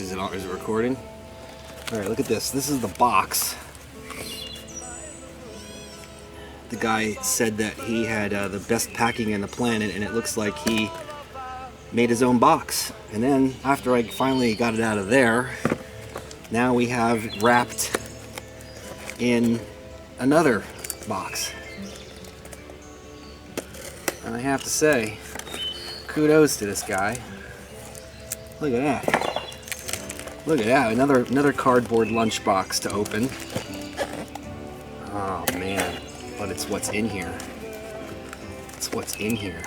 Is it recording? All right, look at this. This is the box. The guy said that he had the best packing in the planet, and it looks like he made his own box. And then after I finally got it out of there, now we have wrapped in another box. And I have to say, kudos to this guy. Look at that. Look at that, another cardboard lunchbox to open. Oh man, but it's what's in here. It's what's in here.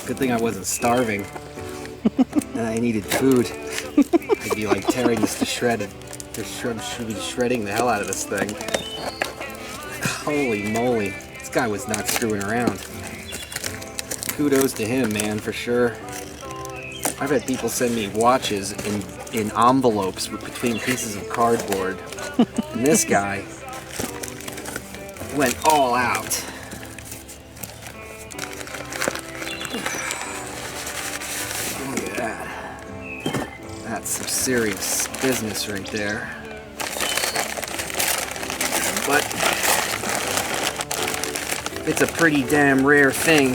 Good thing I wasn't starving and I needed food. I'd be like tearing this to shreds. Should be shredding the hell out of this thing. Holy moly, this guy was not screwing around. Kudos to him, man, for sure. I've had people send me watches in envelopes between pieces of cardboard. And this guy went all out. Look at that. That's some serious business right there. But it's a pretty damn rare thing.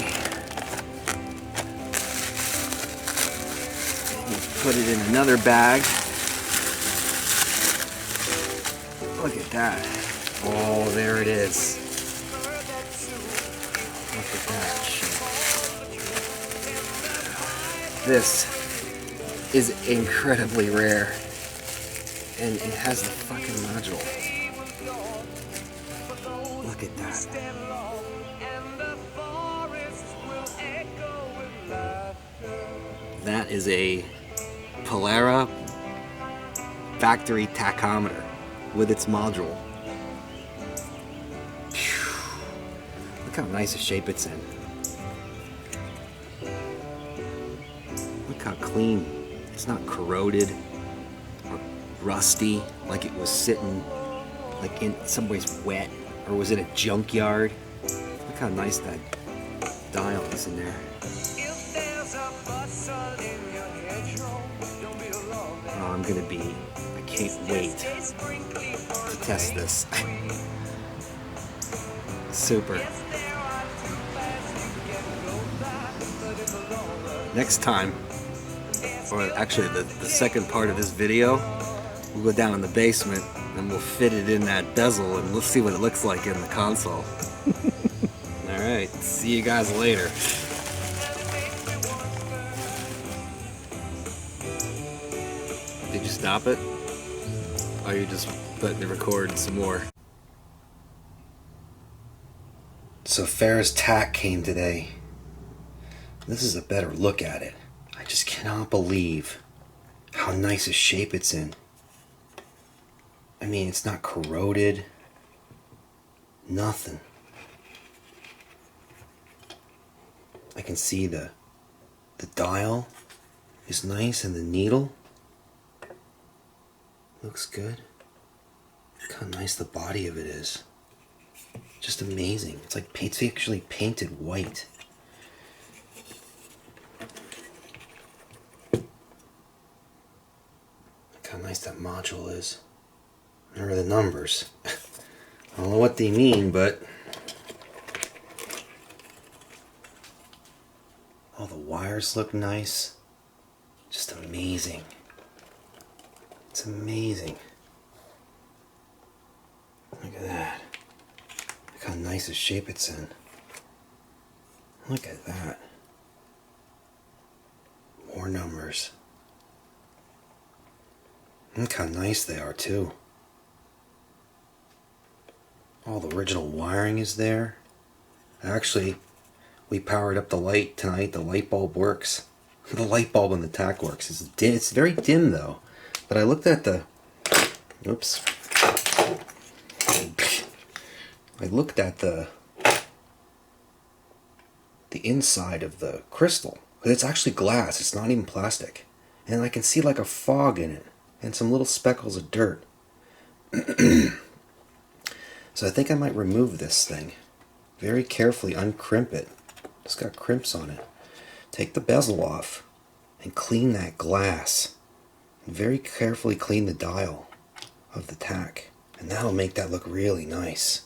Put it in another bag. Look at that. Oh, there it is. Look at that shit. This is incredibly rare. And it has the fucking module. Look at that. That is a Polara factory tachometer with its module. Phew. Look how nice a shape it's in. Look how clean. It's not corroded or rusty like it was sitting like in some ways wet, or was it a junkyard? Look how nice that dial is in there. Oh, I can't wait to test this. Super. Next time, or actually the second part of this video, we'll go down in the basement and we'll fit it in that bezel and let's see what it looks like in the console. Alright, see you guys later. Did you stop it? Or you just letting it record some more? So Farrah's Tach came today. This is a better look at it. I just cannot believe how nice a shape it's in. I mean, it's not corroded. Nothing. I can see the dial is nice and the needle looks good. Look how nice the body of it is. Just amazing. It's like it's actually painted white. Look how nice that module is. There are the numbers. I don't know what they mean, but all the wires look nice. Just amazing. It's amazing. Look at that. Look how nice a shape it's in. Look at that. More numbers. Look how nice they are too. All the original wiring is there. Actually, we powered up the light tonight. The light bulb works. The light bulb in the Tach works. It's very dim though. But I looked at the... Oops. I looked at the inside of the crystal. It's actually glass. It's not even plastic. And I can see like a fog in it. And some little speckles of dirt. So I think I might remove this thing. Very carefully uncrimp it. It's got crimps on it. Take the bezel off and clean that glass. And very carefully clean the dial of the Tach. And that'll make that look really nice.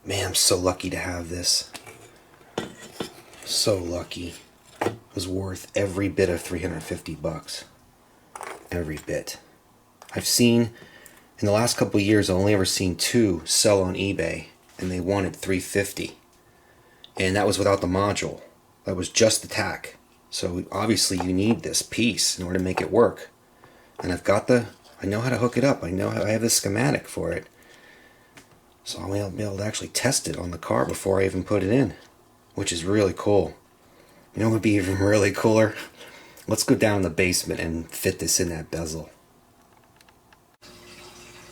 Man, I'm so lucky to have this. So lucky. It was worth every bit of $350. Every bit. I've seen, in the last couple of years, I've only ever seen 2 sell on eBay, and they wanted $350. And that was without the module. That was just the Tach. So obviously you need this piece in order to make it work. And I know how to hook it up. I have the schematic for it. So I'll be able to actually test it on the car before I even put it in, which is really cool. You know what would be even really cooler? Let's go down in the basement and fit this in that bezel.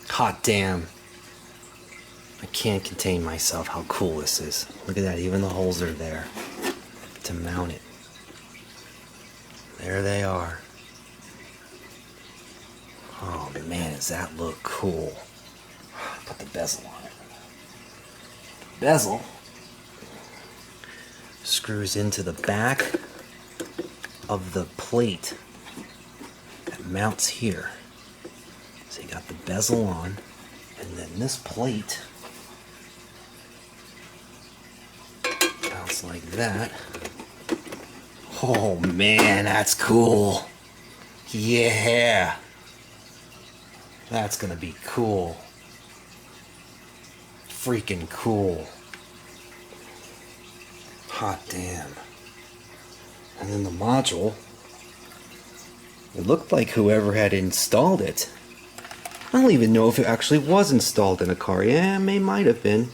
Hot damn. I can't contain myself how cool this is. Look at that, even the holes are there to mount it. There they are. Oh man, does that look cool. Put the bezel on it. Bezel screws into the back of the plate that mounts here. So you got the bezel on, and then this plate mounts like that. Oh man, that's cool. Yeah. That's gonna be cool. Freaking cool. Hot damn. And then the module, it looked like whoever had installed it, I don't even know if it actually was installed in a car. Yeah, it might have been.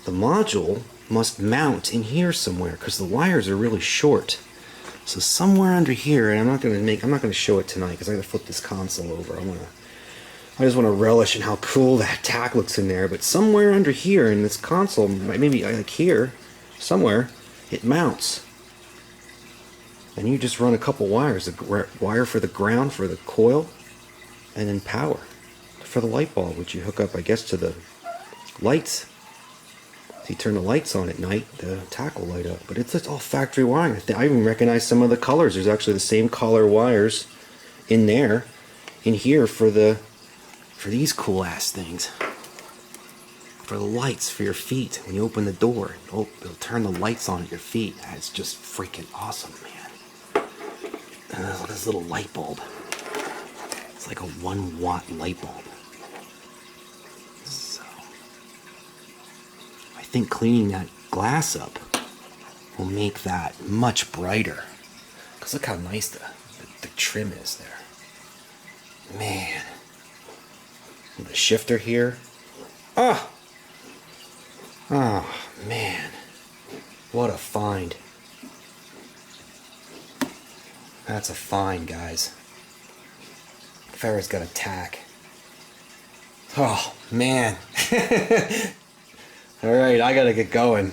The module must mount in here somewhere because the wires are really short. So somewhere under here, and I'm not gonna show it tonight because I gotta flip this console over. I just want to relish in how cool that Tach looks in there. But somewhere under here in this console, maybe like here, somewhere, it mounts. And you just run a couple wires, a wire for the ground for the coil, and then power for the light bulb, which you hook up, I guess, to the lights. So you turn the lights on at night, the Tach will light up. But it's all factory wiring. I even recognize some of the colors. There's actually the same color wires in there, in here for these cool ass things. For the lights for your feet when you open the door. It'll turn the lights on at your feet. That's just freaking awesome, man. Look at this little light bulb. It's like a 1 watt light bulb. So I think cleaning that glass up will make that much brighter. Because look how nice the trim is there. Man. The shifter here. Oh man. What a find. That's a find, guys. Farrah's got a Tach. Oh man. Alright, I gotta get going.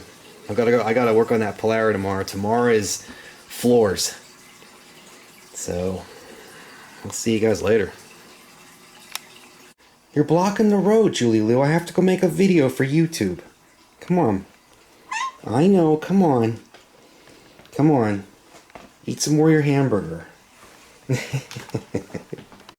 I gotta work on that Polara tomorrow. Tomorrow is floors. So I'll see you guys later. You're blocking the road, Julie Lou. I have to go make a video for YouTube. Come on. I know, come on. Come on. Eat some more of your hamburger.